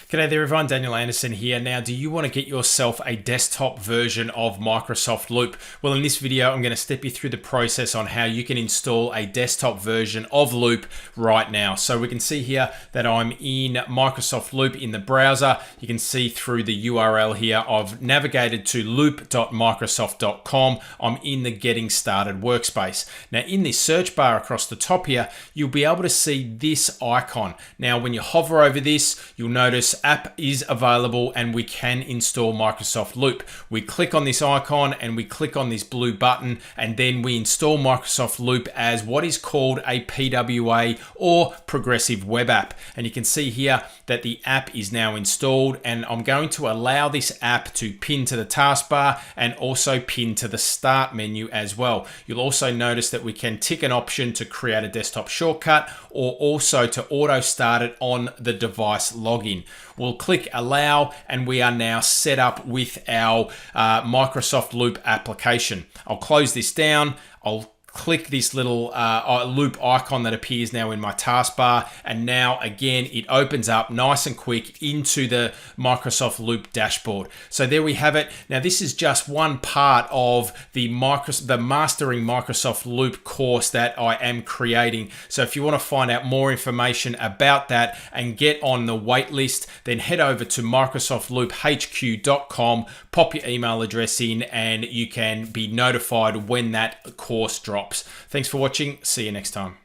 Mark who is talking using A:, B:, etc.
A: G'day there everyone, Daniel Anderson here. Now, do you want to get yourself a desktop version of Microsoft Loop? Well, in this video, I'm going to step you through the process on how you can install a desktop version of Loop right now. So we can see here that I'm in Microsoft Loop in the browser. You can see through the URL here, I've navigated to loop.microsoft.com. I'm in the Getting Started workspace. Now, in this search bar across the top here, you'll be able to see this icon. Now, when you hover over this, you'll notice app is available and we can install Microsoft Loop. We click on this icon and we click on this blue button, and then we install Microsoft Loop as what is called a PWA or Progressive Web App. And you can see here that the app is now installed, and I'm going to allow this app to pin to the taskbar and also pin to the start menu as well. You'll also notice that we can tick an option to create a desktop shortcut or also to auto start it on the device login. We'll click allow and we are now set up with our Microsoft Loop application. I'll close this down. I'll click this little loop icon that appears now in my taskbar, and now again it opens up nice and quick into the Microsoft Loop dashboard. So there we have it. Now this is just one part of the Mastering Microsoft Loop course that I am creating. So if you want to find out more information about that and get on the wait list, then head over to microsoftloophq.com, pop your email address in, and you can be notified when that course drops. Thanks for watching. See you next time.